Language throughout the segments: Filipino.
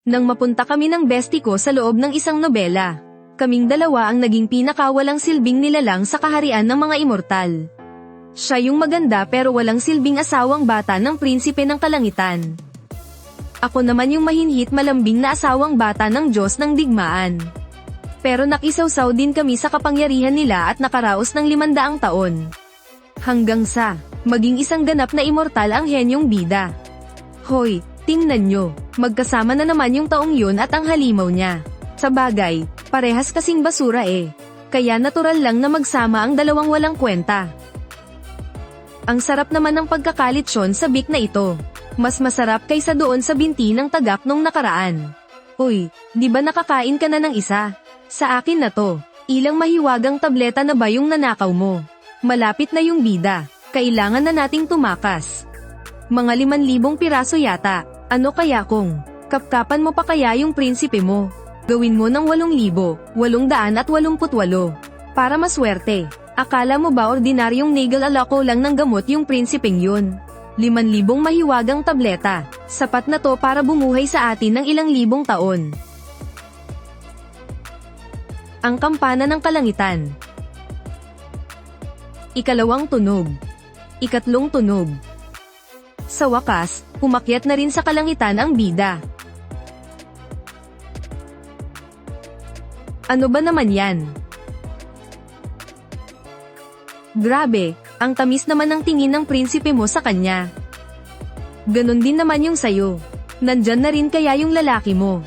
Nang mapunta kami ng bestie ko sa loob ng isang nobela. Kaming dalawa ang naging pinakawalang silbing nilalang sa kaharian ng mga immortal. Siya yung maganda pero walang silbing asawang bata ng prinsipe ng kalangitan. Ako naman yung mahinhit malambing na asawang bata ng Diyos ng digmaan. Pero nakisawsaw din kami sa kapangyarihan nila at nakaraos ng 500 taon. Hanggang sa, maging isang ganap na immortal ang henyong bida. Hoy, tingnan nyo, magkasama na naman yung taong yun at ang halimaw niya. Sa bagay, parehas kasing basura eh. Kaya natural lang na magsama ang dalawang walang kwenta. Ang sarap naman ng pagkakalitson sa bik na ito. Mas masarap kaysa doon sa binti ng tagak nung nakaraan. Uy, di ba nakakain ka na ng isa? Sa akin na to. Ilang mahiwagang tableta na ba yung nanakaw mo? Malapit na yung bida. Kailangan na nating tumakas. Mga 5,000 piraso yata. Ano kaya kung kapkapan mo pa kaya yung prinsipe mo? Gawin mo ng 8,888. Para maswerte. Akala mo ba ordinaryong nagal alako lang ng gamot yung prinsipeng yun? 5,000 mahiwagang tableta. Sapat na to para bumuhay sa atin ng ilang libong taon. Ang kampana ng kalangitan. Ikalawang tunog. Ikatlong tunog. Sa wakas, umakyat na rin sa kalangitan ang bida. Ano ba naman yan? Grabe, ang tamis naman ng tingin ng prinsipe mo sa kanya. Ganon din naman yung sayo. Nandyan na rin kaya yung lalaki mo.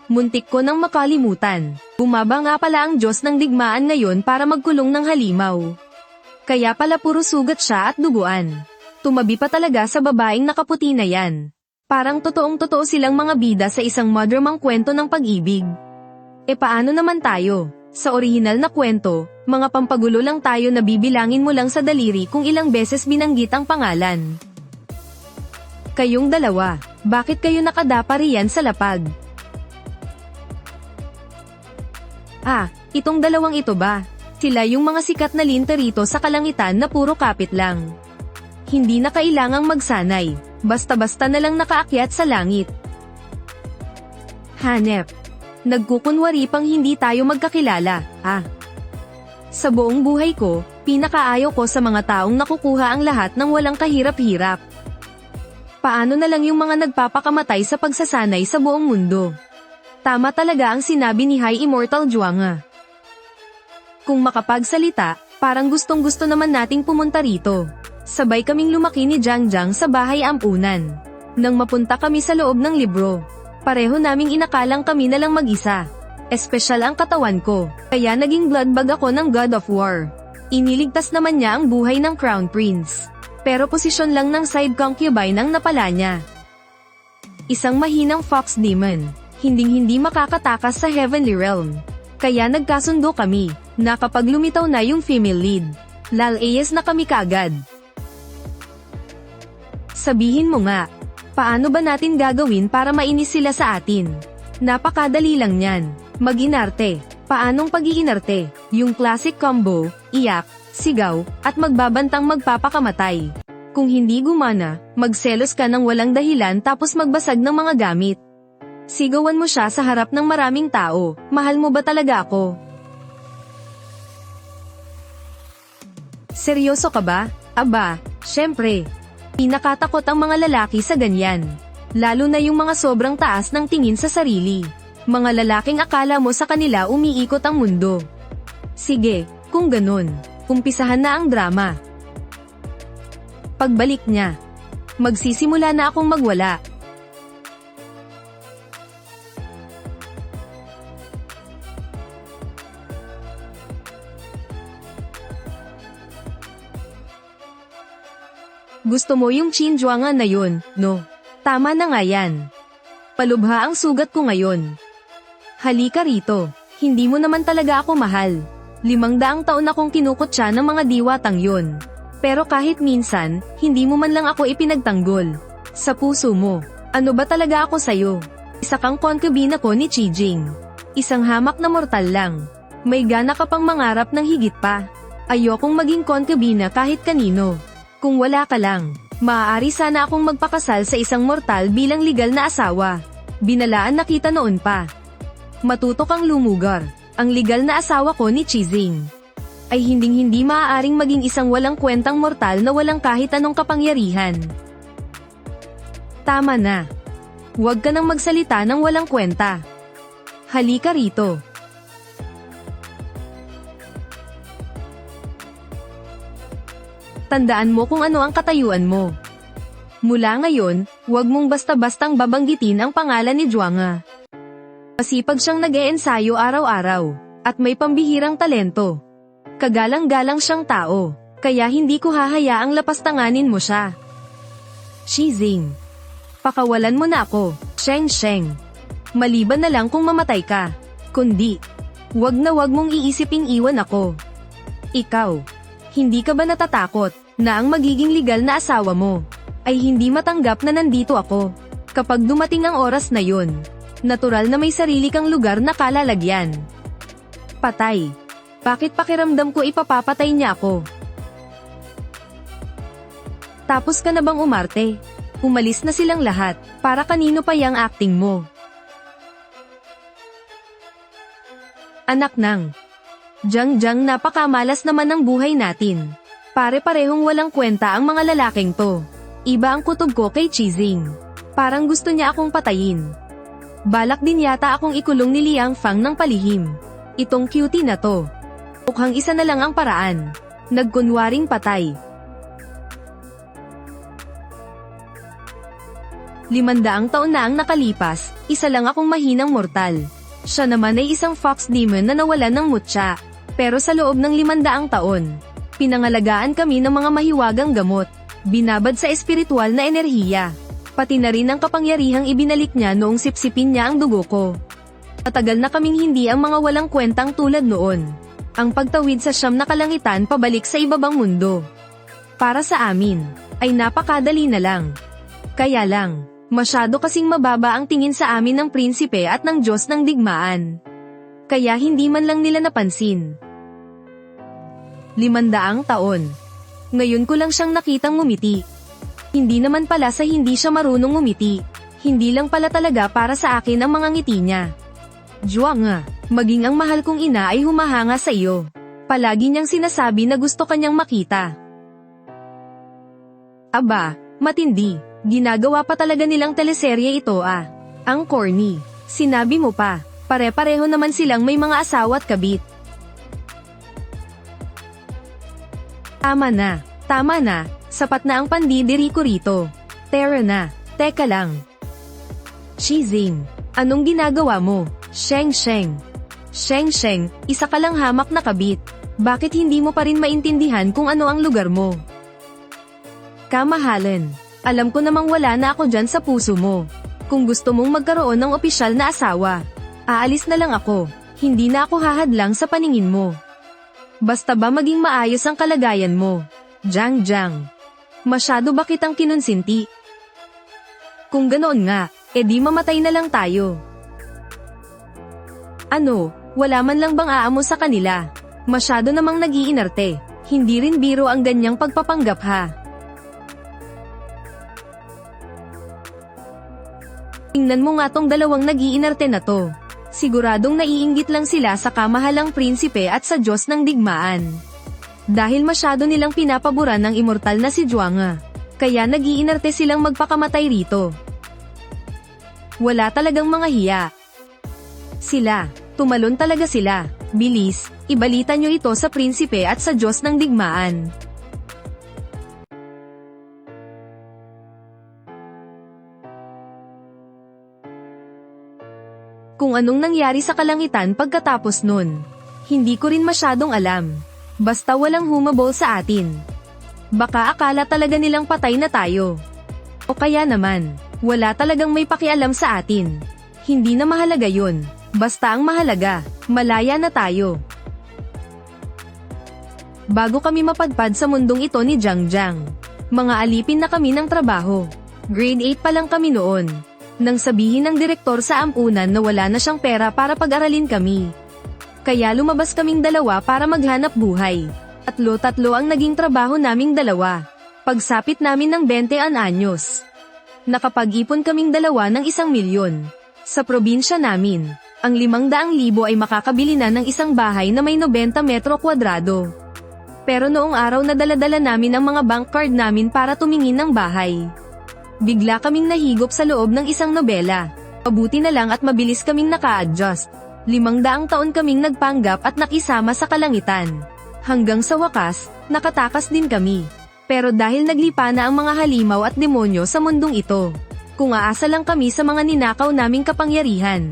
Muntik ko nang makalimutan. Bumaba nga pala ang Diyos ng digmaan ngayon para magkulong ng halimaw. Kaya pala puro sugat siya at duguan. Tumabi pa talaga sa babaeng nakaputi na yan. Parang totoong-totoo silang mga bida sa isang madramang kwento ng pag-ibig. E paano naman tayo? Sa orihinal na kwento, mga pampagulo lang tayo na bibilangin mo lang sa daliri kung ilang beses binanggit ang pangalan. Kayong dalawa, bakit kayo nakadapa riyan sa lapag? Ah, itong dalawang ito ba? Sila yung mga sikat na linta rito sa kalangitan na puro kapit lang. Hindi na kailangang magsanay, basta-basta na lang nakaakyat sa langit. Hanep. Nagkukunwari pang hindi tayo magkakilala, ah. Sa buong buhay ko, pinakaayaw ko sa mga taong nakukuha ang lahat ng walang kahirap-hirap. Paano na lang yung mga nagpapakamatay sa pagsasanay sa buong mundo? Tama talaga ang sinabi ni High Immortal Zhuanga. Kung makapagsalita, parang gustong-gusto naman nating pumunta rito. Sabay kaming lumaki ni Jiang Jiang sa bahay ampunan. Nang mapunta kami sa loob ng libro, pareho naming inakalang kami na lang mag-isa. Espesyal ang katawan ko, kaya naging bloodbag ako ng God of War. Iniligtas naman niya ang buhay ng Crown Prince. Pero posisyon lang ng side concubine ang napala niya. Isang mahinang fox demon, hinding-hindi makakatakas sa Heavenly Realm. Kaya nagkasundo kami, na kapag lumitaw na yung female lead, lalayas na kami kaagad. Sabihin mo nga, paano ba natin gagawin para mainis sila sa atin? Napakadali lang yan. Mag-inarte. Paanong pag-iinarte? Yung classic combo, iyak, sigaw, at magbabantang magpapakamatay. Kung hindi gumana, magselos ka ng walang dahilan tapos magbasag ng mga gamit. Sigawan mo siya sa harap ng maraming tao, mahal mo ba talaga ako? Seryoso ka ba? Aba, syempre. Pinakatakot ang mga lalaki sa ganyan. Lalo na yung mga sobrang taas ng tingin sa sarili. Mga lalaking akala mo sa kanila umiikot ang mundo. Sige, kung ganun, umpisahan na ang drama. Pagbalik niya, magsisimula na akong magwala. Gusto mo yung chinjuangan na yun, no? Tama na nga yan. Palubha ang sugat ko ngayon. Halika rito, hindi mo naman talaga ako mahal. 500 taon akong kinukutya ng mga diwatang yun. Pero kahit minsan, hindi mo man lang ako ipinagtanggol. Sa puso mo, ano ba talaga ako sayo? Isa kang concubine ko ni Qijing. Isang hamak na mortal lang. May gana ka pang mangarap ng higit pa. Ayokong maging concubine kahit kanino. Kung wala ka lang, Maaari sana akong magpakasal sa isang mortal bilang legal na asawa. Binalaan na kita noon pa. Matuto kang lumugar. Ang legal na asawa ko ni Chizing ay hinding-hindi maaaring maging isang walang kwentang mortal na walang kahit anong kapangyarihan. Tama na. Huwag ka nang magsalita ng walang kwenta. Halika rito. Tandaan mo kung ano ang katayuan mo. Mula ngayon, huwag mong basta-bastang babanggitin ang pangalan ni Zhuanga. Masipag siyang nag-e-ensayo araw-araw, at may pambihirang talento. Kagalang-galang siyang tao, kaya hindi ko hahayaang lapastanganin mo siya. Chizing. Pakawalan mo na ako, Sheng. Maliban na lang kung mamatay ka. Kundi, wag na wag mong iisiping iwan ako. Ikaw, hindi ka ba natatakot na ang magiging legal na asawa mo ay hindi matanggap na nandito ako? Kapag dumating ang oras na yun, natural na may sarili kang lugar na kalalagyan. Patay. Bakit pakiramdam ko ipapapatay niya ako? Tapos ka na bang umarte? Umalis na silang lahat, para kanino pa yang acting mo? Anak nang. Jiang, napakamalas naman ng buhay natin. Pare-parehong walang kwenta ang mga lalaking to. Iba ang kutob ko kay Chizing. Parang gusto niya akong patayin. Balak din yata akong ikulong ni Liang Fang ng palihim. Itong cutie na to. Mukhang isa na lang ang paraan. Nagkunwaring patay. 500 taon na ang nakalipas, isa lang akong mahinang mortal. Siya naman ay isang fox demon na nawalan ng mutya. Pero sa loob ng 500 taon, pinangalagaan kami ng mga mahiwagang gamot, binabad sa espiritual na enerhiya. Pati na rin ang kapangyarihang ibinalik niya noong sipsipin niya ang dugo ko. Matagal na kaming hindi ang mga walang kwentang tulad noon. Ang pagtawid sa siyam na kalangitan pabalik sa ibabang mundo. Para sa amin, ay napakadali na lang. Kaya lang, masyado kasing mababa ang tingin sa amin ng prinsipe at ng Diyos ng digmaan. Kaya hindi man lang nila napansin. 500 taon. Ngayon ko lang siyang nakitang ngumiti. Hindi naman pala sa hindi siya marunong ngumiti. Hindi lang pala talaga para sa akin ang mga ngiti niya. Zhuanga, maging ang mahal kong ina ay humahanga sa iyo. Palagi niyang sinasabi na gusto kanyang makita. Aba, matindi. Ginagawa pa talaga nilang teleserye ito ah. Ang corny. Sinabi mo pa, pare-pareho naman silang may mga asawa at kabit. Tama na, sapat na ang pandidiri ko rito. Tara na, teka lang. Chizing, anong ginagawa mo? Sheng, isa ka lang hamak na kabit. Bakit hindi mo pa rin maintindihan kung ano ang lugar mo? Kamahalan, alam ko namang wala na ako dyan sa puso mo. Kung gusto mong magkaroon ng opisyal na asawa, aalis na lang ako, hindi na ako hahadlang sa paningin mo. Basta ba maging maayos ang kalagayan mo? Jiang, masyado ba kitang kinonsinti? Kung ganoon nga, edi mamatay na lang tayo. Ano, wala man lang bang aamo sa kanila? Masyado namang nag-iinarte, hindi rin biro ang ganyang pagpapanggap ha. Tingnan mo nga tong dalawang nag-iinarte na to. Siguradong naiinggit lang sila sa kamahalang prinsipe at sa Diyos ng digmaan. Dahil masyado nilang pinapaboran ng immortal na si Zhuanga, kaya nag-iinarte silang magpakamatay rito. Wala talagang mga hiya. Sila, tumalon talaga sila. Bilis, ibalita nyo ito sa prinsipe at sa Diyos ng digmaan. Kung anong nangyari sa kalangitan pagkatapos nun, hindi ko rin masyadong alam. Basta walang humabol sa atin. Baka akala talaga nilang patay na tayo. O kaya naman, wala talagang may pakialam sa atin. Hindi na mahalaga yun. Basta ang mahalaga, malaya na tayo. Bago kami mapadpad sa mundong ito ni Jiang, mga alipin na kami ng trabaho. Grade 8 pa lang kami noon. Nang sabihin ng direktor sa ampunan na wala na siyang pera para pag-aralin kami. Kaya lumabas kaming dalawa para maghanap buhay. Tatlo ang naging trabaho naming dalawa. Pagsapit namin ng 20 anyos, nakapag-ipon kaming dalawa ng 1,000,000. Sa probinsya namin, ang 500,000 ay makakabili na ng isang bahay na may 90 metro kwadrado. Pero noong araw na dala-dala namin ang mga bank card namin para tumingin ng bahay, bigla kaming nahigop sa loob ng isang nobela. Mabuti na lang at mabilis kaming naka-adjust. 500 taon kaming nagpanggap at nakisama sa kalangitan. Hanggang sa wakas, nakatakas din kami. Pero dahil naglipa na ang mga halimaw at demonyo sa mundong ito, kung aasa lang kami sa mga ninakaw naming kapangyarihan,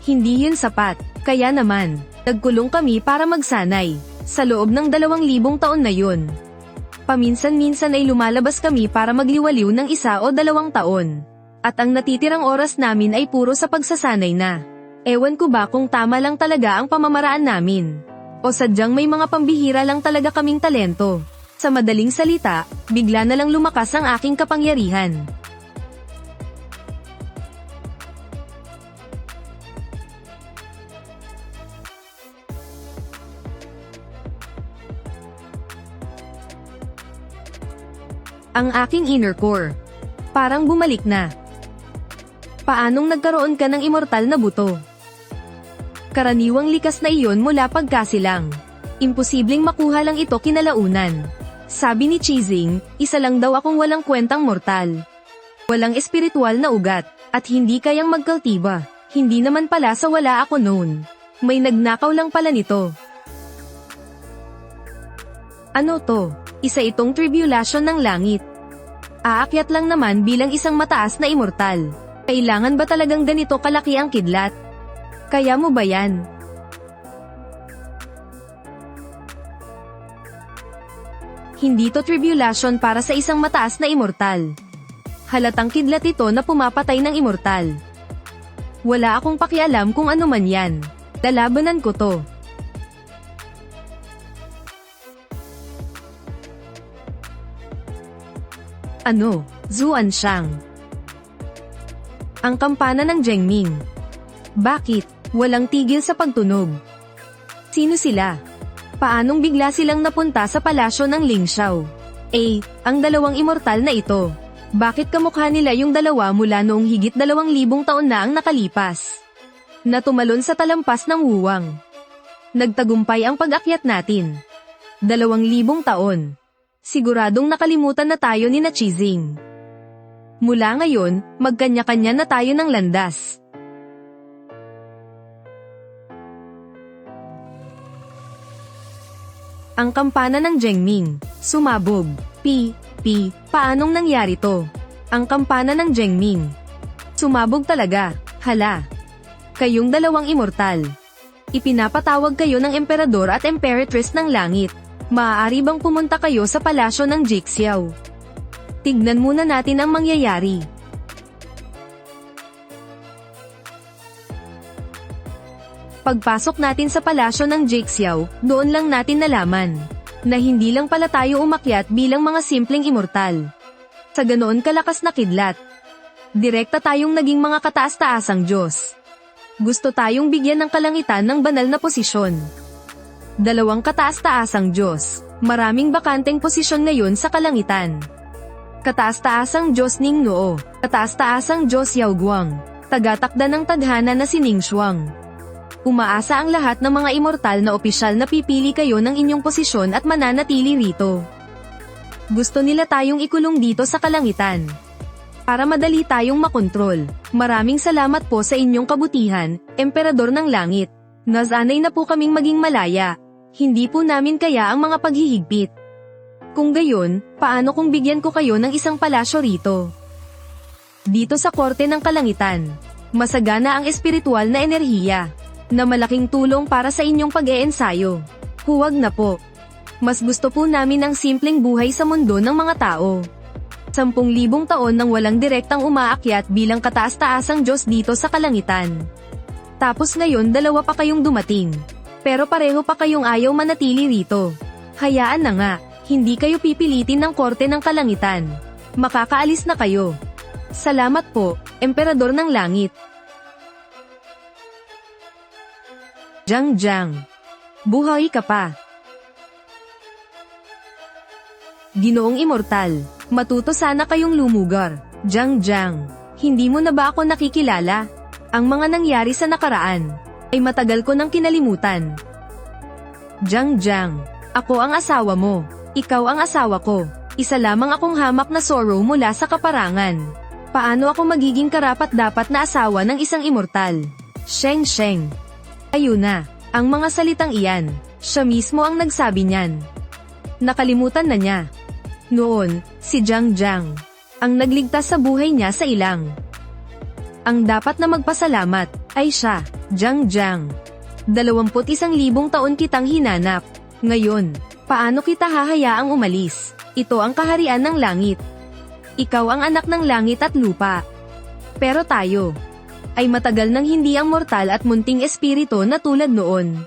hindi yun sapat. Kaya naman, nagkulong kami para magsanay. Sa loob ng 2,000 taon na yun, paminsan-minsan ay lumalabas kami para magliwaliw ng 1 o 2 taon. At ang natitirang oras namin ay puro sa pagsasanay na. Ewan ko ba kung tama lang talaga ang pamamaraan namin, o sadyang may mga pambihira lang talaga kaming talento. Sa madaling salita, bigla na lang lumakas ang aking kapangyarihan. Ang aking inner core, parang bumalik na. Paanong nagkaroon ka ng immortal na buto? Karaniwang likas na iyon mula pagkasilang. Imposibleng makuha lang ito kinalaunan. Sabi ni Chizing, isa lang daw akong walang kwentang mortal. Walang espiritual na ugat, at hindi kayang magkaltiba. Hindi naman pala sa wala ako noon. May nagnakaw lang pala nito. Ano to? Isa itong tribulation ng langit. Aakyat lang naman bilang isang mataas na immortal. Kailangan ba talagang ganito kalaki ang kidlat? Kaya mo ba yan? Hindi to tribulation para sa isang mataas na immortal. Halatang kidlat ito na pumapatay ng immortal. Wala akong pakialam kung ano man yan. Lalabanan ko to. Ano? Zuanshang. Ang kampana ng Zhengming. Bakit? Walang tigil sa pagtunog. Sino sila? Paanong bigla silang napunta sa palasyo ng Lingxiao? Ang dalawang immortal na ito. Bakit kamukha nila yung dalawa mula noong higit 2,000 taon na ang nakalipas? Na tumalon sa talampas ng Wuwang. Nagtagumpay ang pag-akyat natin. 2,000 taon. Siguradong nakalimutan na tayo ni Chizing. Mula ngayon, magkanya-kanya na tayo ng landas. Ang kampana ng Zhengming, sumabog. Paanong nangyari to? Ang kampana ng Zhengming. Sumabog talaga, hala. Kayong dalawang immortal. Ipinapatawag kayo ng emperador at emperadress ng langit. Maaari bang pumunta kayo sa palasyo ng Jixiao? Tignan muna natin ang mangyayari. Pagpasok natin sa palasyo ng Jixiao, doon lang natin nalaman na hindi lang pala tayo umakyat bilang mga simpleng immortal. Sa ganoon kalakas na kidlat, direkta tayong naging mga kataas-taasang Diyos. Gusto tayong bigyan ng kalangitan ng banal na posisyon. 2 kataas-taasang Diyos, maraming bakanteng posisyon ngayon sa kalangitan. Kataas-taasang Diyos Ningnuo, kataas-taasang Diyos Yaoguang, tagatakda ng tadhana na si Ningxuang. Umaasa ang lahat ng mga immortal na opisyal na pipili kayo ng inyong posisyon at mananatili rito. Gusto nila tayong ikulong dito sa kalangitan, para madali tayong makontrol. Maraming salamat po sa inyong kabutihan, Emperador ng Langit. Nasanay na po kaming maging malaya. Hindi po namin kaya ang mga paghihigpit. Kung gayon, paano kung bigyan ko kayo ng isang palasyo rito? Dito sa Korte ng Kalangitan, masagana ang espiritual na enerhiya, na malaking tulong para sa inyong pag-eensayo. Huwag na po. Mas gusto po namin ang simpleng buhay sa mundo ng mga tao. 10,000 taon nang walang direktang umaakyat bilang kataas-taasang Diyos dito sa kalangitan. Tapos ngayon 2 pa kayong dumating. Pero pareho pa kayong ayaw manatili rito. Hayaan na nga, hindi kayo pipilitin ng Korte ng Kalangitan. Makakaalis na kayo. Salamat po, Emperador ng Langit. Jiang, buhay ka pa. Ginoong Immortal, matuto sana kayong lumugar. Jiang Jiang, hindi mo na ba ako nakikilala? Ang mga nangyari sa nakaraan ay matagal ko nang kinalimutan. Jiang Jiang, ako ang asawa mo. Ikaw ang asawa ko. Isa lamang akong hamak na sorrow mula sa kaparangan. Paano ako magiging karapat-dapat na asawa ng isang immortal? Sheng Sheng. Ayun na, ang mga salitang iyan, siya mismo ang nagsabi niyan. Nakalimutan na niya. Noon, si Jiang Jiang ang nagligtas sa buhay niya sa ilang. Ang dapat na magpasalamat ay siya, Jiang Jiang. 21,000 taon kitang hinanap. Ngayon, paano kita hahayaang umalis? Ito ang kaharian ng langit. Ikaw ang anak ng langit at lupa. Pero tayo ay matagal nang hindi ang mortal at munting espiritu na tulad noon.